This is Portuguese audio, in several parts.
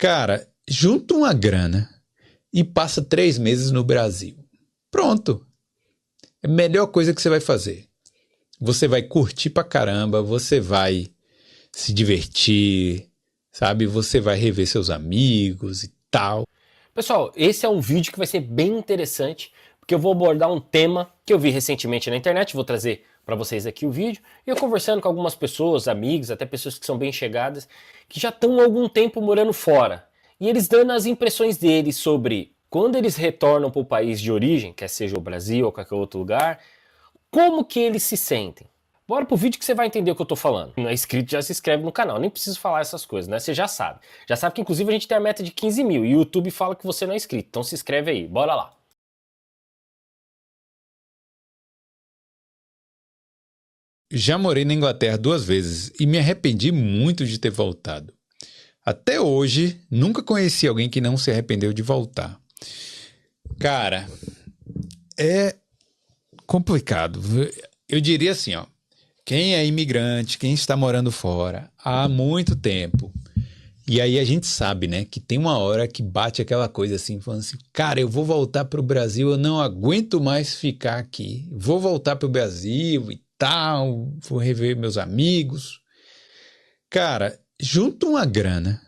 Cara, junta uma grana e passa 3 meses no Brasil. Pronto. É a melhor coisa que você vai fazer. Você vai curtir pra caramba, você vai se divertir, sabe? Você vai rever seus amigos e tal. Pessoal, esse é um vídeo que vai ser bem interessante, porque eu vou abordar um tema que eu vi recentemente na internet, vou trazer para vocês aqui o vídeo, e eu conversando com algumas pessoas, amigos, até pessoas que são bem chegadas, que já estão há algum tempo morando fora, e eles dando as impressões deles sobre quando eles retornam para o país de origem, quer seja o Brasil ou qualquer outro lugar, como que eles se sentem. Bora pro vídeo que você vai entender o que eu tô falando. Não é inscrito, já se inscreve no canal, nem preciso falar essas coisas, né? Você já sabe. Já sabe que inclusive a gente tem a meta de 15 mil e o YouTube fala que você não é inscrito, então se inscreve aí, bora lá. Já morei na Inglaterra 2 vezes e me arrependi muito de ter voltado. Até hoje, nunca conheci alguém que não se arrependeu de voltar. Cara, é complicado. Eu diria assim, ó. Quem é imigrante, quem está morando fora há muito tempo, e aí a gente sabe, né, que tem uma hora que bate aquela coisa assim, falando assim, cara, eu vou voltar para o Brasil, eu não aguento mais ficar aqui, vou voltar para o Brasil e tal, vou rever meus amigos. Cara, junta uma grana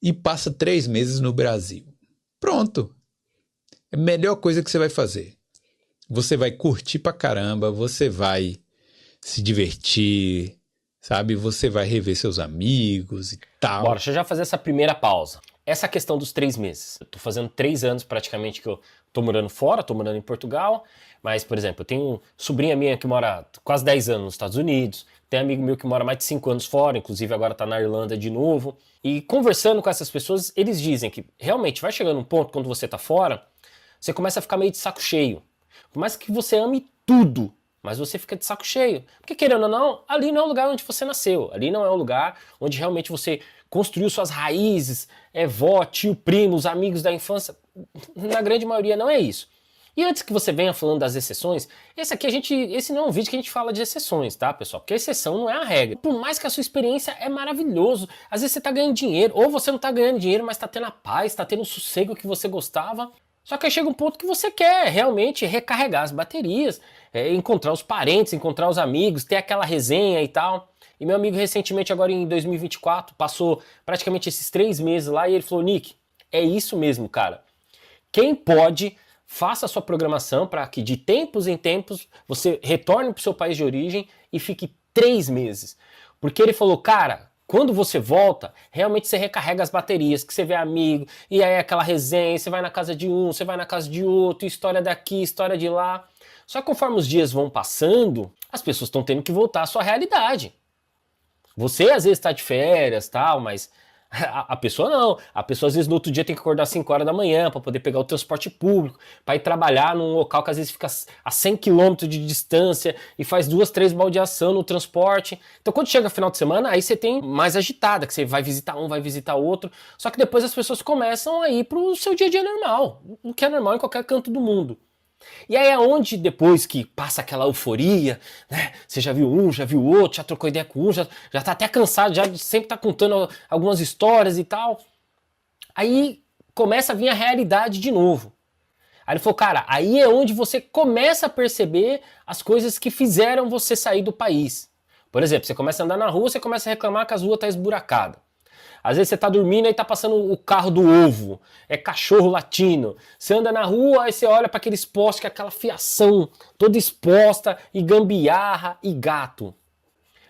e passa 3 meses no Brasil. Pronto. É a melhor coisa que você vai fazer. Você vai curtir pra caramba, você vai se divertir, sabe? Você vai rever seus amigos e tal. Bora, deixa eu já fazer essa primeira pausa. Essa questão dos 3 meses. Eu tô fazendo 3 anos praticamente que eu tô morando fora, tô morando em Portugal, mas, por exemplo, eu tenho sobrinha minha que mora quase 10 anos nos Estados Unidos, tem amigo meu que mora mais de 5 anos fora, inclusive agora tá na Irlanda de novo, e conversando com essas pessoas, eles dizem que realmente vai chegando um ponto quando você tá fora, você começa a ficar meio de saco cheio. Por mais que você ame tudo, mas você fica de saco cheio. Porque querendo ou não, ali não é o lugar onde você nasceu. Ali não é o lugar onde realmente você construiu suas raízes, vó, tio, primo, os amigos da infância. Na grande maioria não é isso. E antes que você venha falando das exceções, esse não é um vídeo que a gente fala de exceções, tá, pessoal? Porque a exceção não é a regra. Por mais que a sua experiência é maravilhoso, às vezes você tá ganhando dinheiro, ou você não tá ganhando dinheiro, mas tá tendo a paz, tá tendo o sossego que você gostava. Só que aí chega um ponto que você quer realmente recarregar as baterias, encontrar os parentes, encontrar os amigos, ter aquela resenha e tal. E meu amigo recentemente, agora em 2024, passou praticamente esses 3 meses lá e ele falou, Nick, é isso mesmo, cara. Quem pode, faça a sua programação para que de tempos em tempos você retorne para o seu país de origem e fique 3 meses. Porque ele falou, cara, quando você volta, realmente você recarrega as baterias, que você vê amigo, e aí aquela resenha, você vai na casa de um, você vai na casa de outro, história daqui, história de lá. Só que conforme os dias vão passando, as pessoas estão tendo que voltar à sua realidade. Você às vezes está de férias, tal, mas a pessoa não. A pessoa às vezes no outro dia tem que acordar às 5 horas da manhã para poder pegar o transporte público, para ir trabalhar num local que às vezes fica a 100 km de distância e faz 2, 3 baldeação no transporte. Então quando chega final de semana, aí você tem mais agitada, que você vai visitar um, vai visitar outro. Só que depois as pessoas começam a ir para o seu dia a dia normal, o que é normal em qualquer canto do mundo. E aí é onde depois que passa aquela euforia, né? Você já viu um, já viu outro, já trocou ideia com um, já tá até cansado, já sempre tá contando algumas histórias e tal. Aí começa a vir a realidade de novo. Aí ele falou, cara, aí é onde você começa a perceber as coisas que fizeram você sair do país. Por exemplo, você começa a andar na rua, você começa a reclamar que a rua tá esburacada. Às vezes você tá dormindo e tá passando o carro do ovo, é cachorro latino. Você anda na rua e você olha para aqueles postes, que é aquela fiação toda exposta, e gambiarra e gato.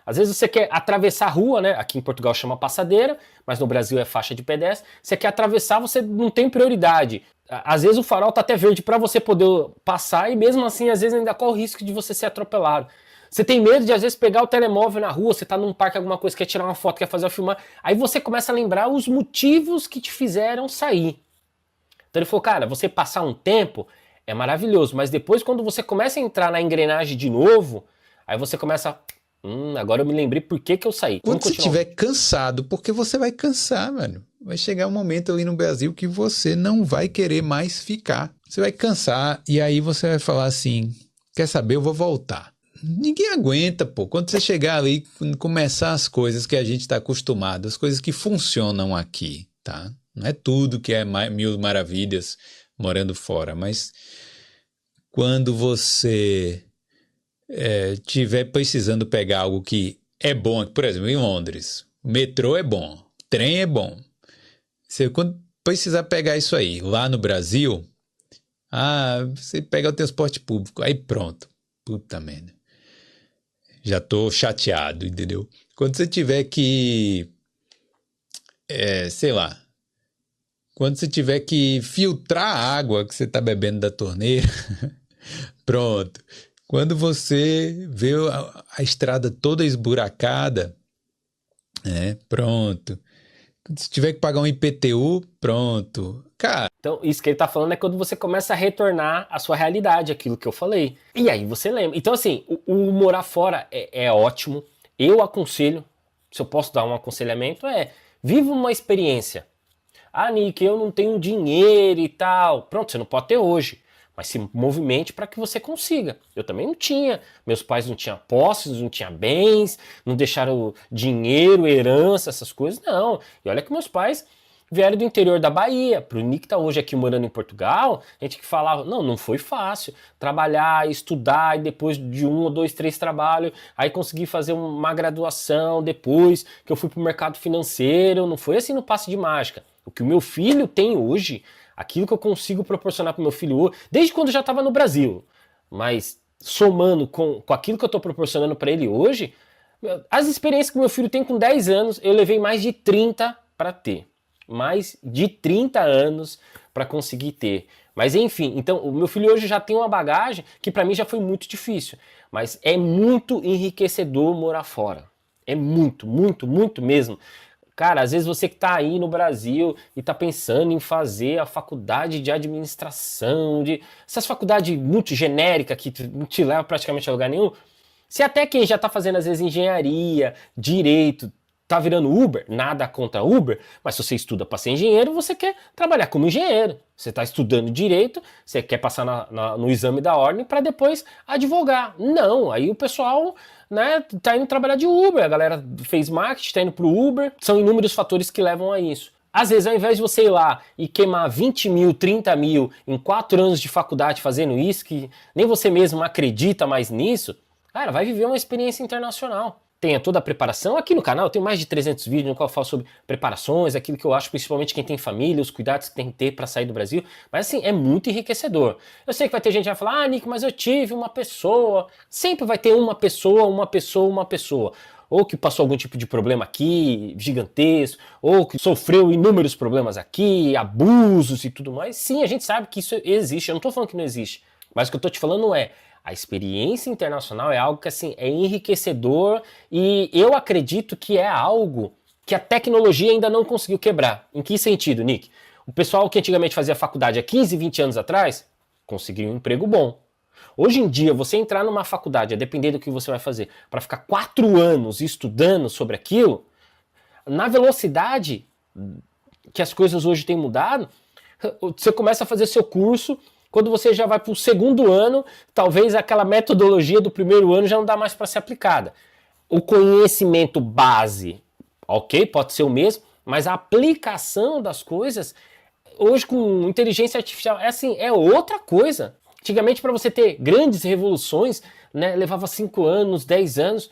Às vezes você quer atravessar a rua, né? Aqui em Portugal chama passadeira, mas no Brasil é faixa de pedestre. Você quer atravessar, você não tem prioridade. Às vezes o farol tá até verde para você poder passar e mesmo assim às vezes ainda corre o risco de você ser atropelado. Você tem medo de às vezes pegar o telemóvel na rua, você tá num parque, alguma coisa, quer tirar uma foto, quer fazer uma filmar, aí você começa a lembrar os motivos que te fizeram sair. Então ele falou, cara, você passar um tempo é maravilhoso, mas depois quando você começa a entrar na engrenagem de novo, aí você começa, agora eu me lembrei por que eu saí. Quando você estiver cansado, porque você vai cansar, mano. Vai chegar um momento ali no Brasil que você não vai querer mais ficar. Você vai cansar e aí você vai falar assim, quer saber, eu vou voltar. Ninguém aguenta, pô. Quando você chegar ali, começar as coisas que a gente está acostumado, as coisas que funcionam aqui, tá? Não é tudo que é mil maravilhas morando fora, mas quando você tiver precisando pegar algo que é bom, por exemplo, em Londres, o metrô é bom, trem é bom. Você, quando precisar pegar isso aí, lá no Brasil, você pega o transporte público, aí pronto. Puta merda. Já tô chateado, entendeu? Quando você tiver que, sei lá, quando você tiver que filtrar a água que você tá bebendo da torneira, pronto. Quando você vê a estrada toda esburacada, pronto. Se tiver que pagar um IPTU, pronto. Cara. Então, isso que ele tá falando é quando você começa a retornar à sua realidade, aquilo que eu falei. E aí você lembra. Então, assim, o morar fora é ótimo. Eu aconselho, se eu posso dar um aconselhamento, viva uma experiência. Nick, eu não tenho dinheiro e tal. Pronto, você não pode ter hoje. Mas se movimente para que você consiga. Eu também não tinha. Meus pais não tinham posses, não tinham bens, não deixaram dinheiro, herança, essas coisas, não. E olha que meus pais vieram do interior da Bahia. Pro Nick tá hoje aqui morando em Portugal, a gente que falava, não foi fácil. Trabalhar, estudar, e depois de 1 ou 2, 3 trabalhos, aí consegui fazer uma graduação, depois que eu fui pro mercado financeiro, não foi assim no passe de mágica. O que o meu filho tem hoje, aquilo que eu consigo proporcionar pro meu filho hoje, desde quando eu já estava no Brasil, mas somando com aquilo que eu estou proporcionando para ele hoje, as experiências que o meu filho tem com 10 anos, eu levei mais de 30 para ter. Mais de 30 anos para conseguir ter. Mas enfim, então o meu filho hoje já tem uma bagagem que para mim já foi muito difícil. Mas é muito enriquecedor morar fora. É muito, muito, muito mesmo. Cara, às vezes você que tá aí no Brasil e tá pensando em fazer a faculdade de administração, essas faculdades muito genéricas que não te levam praticamente a lugar nenhum. Se até quem já tá fazendo às vezes engenharia, direito, tá virando Uber, nada contra Uber, mas se você estuda para ser engenheiro, você quer trabalhar como engenheiro. Você está estudando direito, você quer passar no exame da ordem para depois advogar. Não, aí o pessoal, né, tá indo trabalhar de Uber, a galera fez marketing, tá indo pro Uber, são inúmeros fatores que levam a isso. Às vezes, ao invés de você ir lá e queimar 20 mil, 30 mil em 4 anos de faculdade fazendo isso, que nem você mesmo acredita mais nisso, cara, vai viver uma experiência internacional. Tenha toda a preparação. Aqui no canal eu tenho mais de 300 vídeos no qual eu falo sobre preparações, aquilo que eu acho, principalmente quem tem família, os cuidados que tem que ter para sair do Brasil. Mas assim, é muito enriquecedor. Eu sei que vai ter gente que vai falar, Nick, mas eu tive uma pessoa. Sempre vai ter uma pessoa, uma pessoa, uma pessoa. Ou que passou algum tipo de problema aqui, gigantesco, ou que sofreu inúmeros problemas aqui, abusos e tudo mais. Sim, a gente sabe que isso existe, eu não tô falando que não existe. Mas o que eu tô te falando a experiência internacional é algo que assim é enriquecedor e eu acredito que é algo que a tecnologia ainda não conseguiu quebrar. Em que sentido, Nick? O pessoal que antigamente fazia faculdade há 15, 20 anos atrás conseguiu um emprego bom. Hoje em dia, você entrar numa faculdade, a depender do que você vai fazer, para ficar 4 anos estudando sobre aquilo, na velocidade que as coisas hoje têm mudado, você começa a fazer seu curso. Quando você já vai para o segundo ano, talvez aquela metodologia do primeiro ano já não dá mais para ser aplicada. O conhecimento base, ok, pode ser o mesmo, mas a aplicação das coisas, hoje com inteligência artificial, é outra coisa. Antigamente, para você ter grandes revoluções, né, levava 5 anos, 10 anos.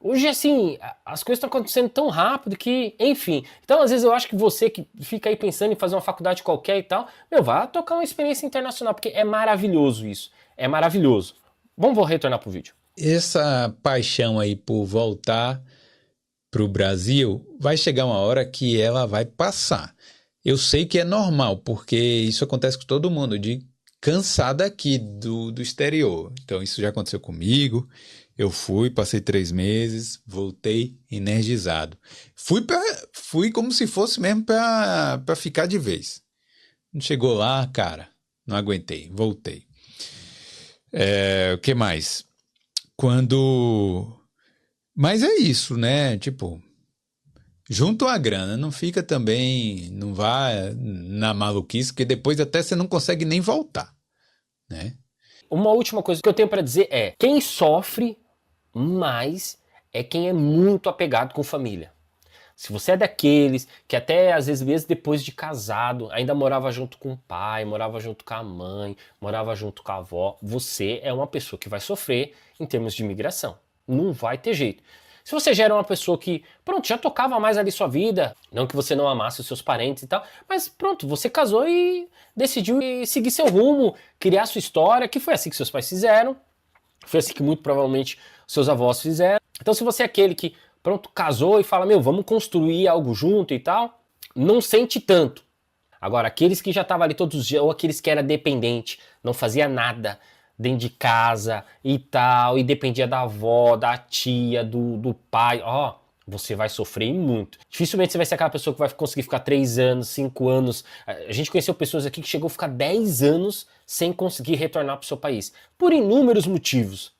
Hoje, assim, as coisas estão acontecendo tão rápido que, enfim. Então, às vezes, eu acho que você que fica aí pensando em fazer uma faculdade qualquer e tal, vá tocar uma experiência internacional, porque é maravilhoso isso. É maravilhoso. Vou retornar pro vídeo. Essa paixão aí por voltar pro Brasil, vai chegar uma hora que ela vai passar. Eu sei que é normal, porque isso acontece com todo mundo, de cansar daqui do exterior. Então, isso já aconteceu comigo. Eu fui, passei 3 meses, voltei energizado. Fui como se fosse mesmo para ficar de vez. Chegou lá, cara, não aguentei, voltei. O que mais? Mas é isso, né? Tipo, junto a grana, não fica também, não vá na maluquice, porque depois até você não consegue nem voltar, né? Uma última coisa que eu tenho para dizer quem sofre mais é quem é muito apegado com família. Se você é daqueles que até às vezes depois de casado ainda morava junto com o pai, morava junto com a mãe, morava junto com a avó, você é uma pessoa que vai sofrer em termos de imigração. Não vai ter jeito. Se você já era uma pessoa que, pronto, já tocava mais ali sua vida, não que você não amasse os seus parentes e tal, mas pronto, você casou e decidiu seguir seu rumo, criar sua história, que foi assim que seus pais fizeram, foi assim que muito provavelmente seus avós fizeram. Então se você é aquele que, pronto, casou e fala, meu, vamos construir algo junto e tal, não sente tanto. Agora, aqueles que já estavam ali todos os dias, ou aqueles que era dependente, não fazia nada dentro de casa e tal, e dependia da avó, da tia, do pai, ó, você vai sofrer muito. Dificilmente você vai ser aquela pessoa que vai conseguir ficar 3 anos, 5 anos. A gente conheceu pessoas aqui que chegou a ficar 10 anos sem conseguir retornar para o seu país, por inúmeros motivos.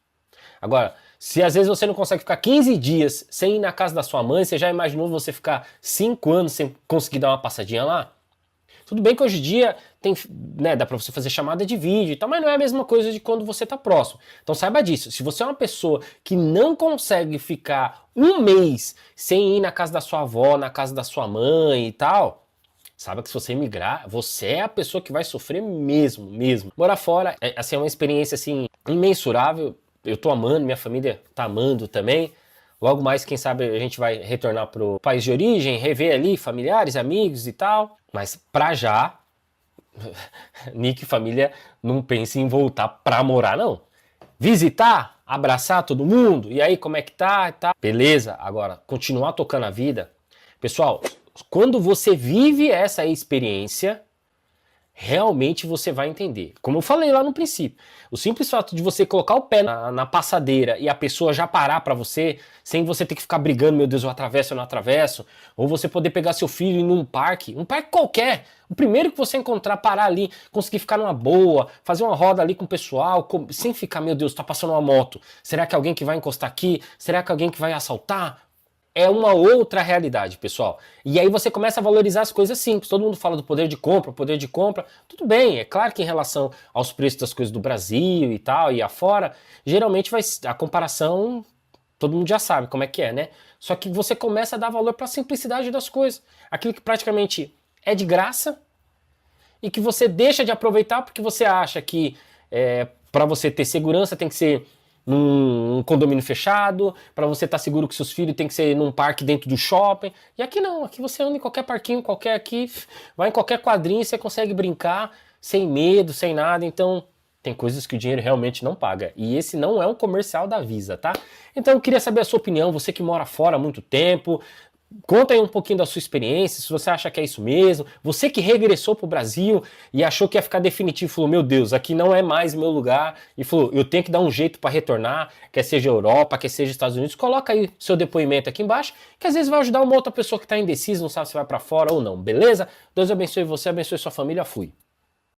Agora, se às vezes você não consegue ficar 15 dias sem ir na casa da sua mãe, você já imaginou você ficar 5 anos sem conseguir dar uma passadinha lá? Tudo bem que hoje em dia tem, né, dá pra você fazer chamada de vídeo e tal, mas não é a mesma coisa de quando você tá próximo. Então saiba disso, se você é uma pessoa que não consegue ficar 1 mês sem ir na casa da sua avó, na casa da sua mãe e tal, saiba que se você emigrar, você é a pessoa que vai sofrer mesmo, mesmo. Morar fora é uma experiência assim imensurável, eu tô amando, minha família tá amando também. Logo mais, quem sabe, a gente vai retornar pro país de origem, rever ali familiares, amigos e tal. Mas pra já, Nick e família não pensem em voltar pra morar, não. Visitar, abraçar todo mundo, e aí como é que tá e tal. Beleza, agora, continuar tocando a vida. Pessoal, quando você vive essa experiência, realmente você vai entender. Como eu falei lá no princípio, o simples fato de você colocar o pé na passadeira e a pessoa já parar pra você, sem você ter que ficar brigando, meu Deus, eu atravesso ou não atravesso, ou você poder pegar seu filho e ir num parque, um parque qualquer, o primeiro que você encontrar, parar ali, conseguir ficar numa boa, fazer uma roda ali com o pessoal, sem ficar, meu Deus, tá passando uma moto, será que é alguém que vai encostar aqui? Será que é alguém que vai assaltar? É uma outra realidade, pessoal. E aí você começa a valorizar as coisas simples. Todo mundo fala do poder de compra, poder de compra. Tudo bem, é claro que em relação aos preços das coisas do Brasil e tal, e afora, geralmente a comparação, todo mundo já sabe como é que é, né? Só que você começa a dar valor para a simplicidade das coisas. Aquilo que praticamente é de graça e que você deixa de aproveitar porque você acha que para você ter segurança tem que ser num condomínio fechado, para você estar seguro que seus filhos tem que ser num parque dentro do shopping. E aqui não, aqui você anda em qualquer parquinho, qualquer aqui, vai em qualquer quadrinho, você consegue brincar sem medo, sem nada. Então, tem coisas que o dinheiro realmente não paga. E esse não é um comercial da Visa, tá? Então, eu queria saber a sua opinião, você que mora fora há muito tempo. Conta aí um pouquinho da sua experiência, se você acha que é isso mesmo. Você que regressou pro Brasil e achou que ia ficar definitivo, falou, meu Deus, aqui não é mais meu lugar, e falou, eu tenho que dar um jeito para retornar, quer seja Europa, quer seja Estados Unidos, coloca aí seu depoimento aqui embaixo, que às vezes vai ajudar uma outra pessoa que tá indecisa, não sabe se vai para fora ou não, beleza? Deus abençoe você, abençoe sua família, fui.